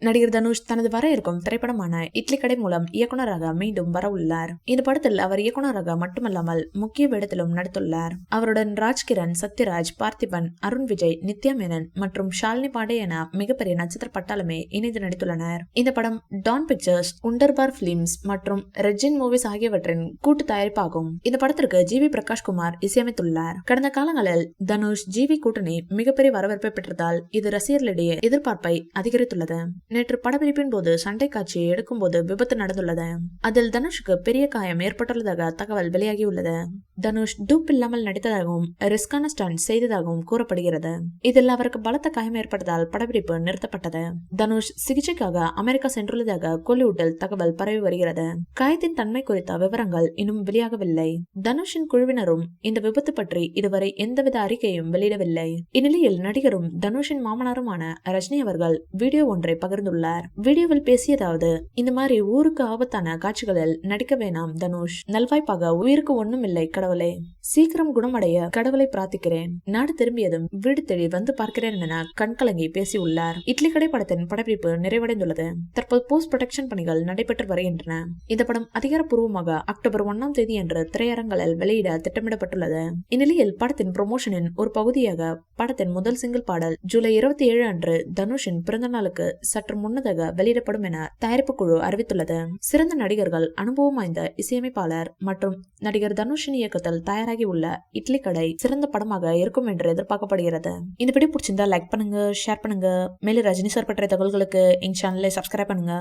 நடிகர் தனுஷ் தனது வர இருக்கும் திரைப்படமான இட்லி கடை மூலம் இயக்குனராக மீண்டும் வர உள்ளார். இந்த படத்தில் அவர் இயக்குனராக மட்டுமல்லாமல் முக்கிய வேடத்திலும் நடித்துள்ளார். அவருடன் ராஜ்கிரண், சத்யராஜ், பார்த்திபன், அருண் விஜய், நித்யா மேனன் மற்றும் ஷாலினி பாண்டே என மிகப்பெரிய நட்சத்திர பட்டாளமே இணைந்து நடித்துள்ளனர். இந்த படம் டான் பிக்சர்ஸ், உண்டர்பார் பிலிம்ஸ் மற்றும் ரெஜின் மூவிஸ் ஆகியவற்றின் கூட்டு தயாரிப்பாகும். இந்த படத்திற்கு ஜி வி பிரகாஷ் குமார் இசையமைத்துள்ளார். கடந்த காலங்களில் தனுஷ் ஜிவி கூட்டணி மிகப்பெரிய வரவேற்பை பெற்றதால் இது ரசிகர்களிடையே எதிர்பார்ப்பை அதிகரித்துள்ளது. நேற்று படப்பிடிப்பின் போது சண்டை காட்சியை எடுக்கும் போது விபத்து நடந்துள்ளது. அதில் தனுஷுக்கு பெரிய காயம் ஏற்பட்டுள்ளதாக தகவல் வெளியாகியுள்ளது. தனுஷ் டூப் இல்லாமல் நடித்ததாகவும் ரிஸ்கான ஸ்டண்ட் செய்ததாகவும் கூறப்படுகிறது. இதில் அவருக்கு பலத்த காயம் ஏற்பட்டதால் படப்பிடிப்பு நிறுத்தப்பட்டது. தனுஷ் சிகிச்சைக்காக அமெரிக்கா சென்றுள்ளதாக கோலிவுட்டில் தகவல் பரவி வருகிறது. காயத்தின் தன்மை குறித்த விவரங்கள் இன்னும் வெளியாகவில்லை. தனுஷின் குழுவினரும் இந்த விபத்து பற்றி இதுவரை எந்தவித அறிக்கையும் வெளியிடவில்லை. இந்நிலையில் நடிகரும் தனுஷின் மாமனாருமான ரஜினி அவர்கள் வீடியோ ஒன்றை பகிர்ந்துள்ளார். வீடியோவில் பேசியதாவது, இந்த மாதிரி ஊருக்கு ஆபத்தான காட்சிகளில் நடிக்க வேணாம் தனுஷ். நல்வாய்ப்பாக உயிருக்கு ஒண்ணும் இல்லை கடவுளே. சீக்கிரம் குணமடைய கடவுளை பிரார்த்திக்கிறேன். நாடு திரும்பியதும் வீடு தேடி வந்து பார்க்கிறேன் என கண்கலங்கி பேசியுள்ளார். இட்லி கடை படத்தின் படப்பிடிப்பு நிறைவடைந்துள்ளது. தற்போது போஸ்ட் ப்ரொடக்ஷன் பணிகள் நடைபெற்று வருகின்றன. இந்த படம் அதிகாரப்பூர்வமாக அக்டோபர் 1ஆம் தேதி அன்று திரையரங்களில் வெளியிட திட்டமிடப்பட்டுள்ளது. இந்நிலையில் படத்தின் ப்ரமோஷனின் ஒரு பகுதியாக படத்தின் முதல் சிங்கிள் பாடல் ஜூலை 27 அன்று தனுஷின் பிறந்த நாளுக்கு சற்று முன்னதாக வெளியிடப்படும் என தயாரிப்பு குழு அறிவித்துள்ளது. சிறந்த நடிகர்கள், அனுபவம் வாய்ந்த இசையமைப்பாளர் மற்றும் நடிகர் தனுஷின் இயக்கத்தில் தயாராகி உள்ள இட்லி கடை சிறந்த படமாக இருக்கும் என்று எதிர்பார்க்கப்படுகிறது. இந்த வீடியோ பிடிச்சிருந்தா லைக் பண்ணுங்க, ஷேர் பண்ணுங்க. மேலும் ரஜினி சார் பற்றிய தகவல்களுக்கு எங்க சேனலை சப்ஸ்கிரைப் பண்ணுங்க.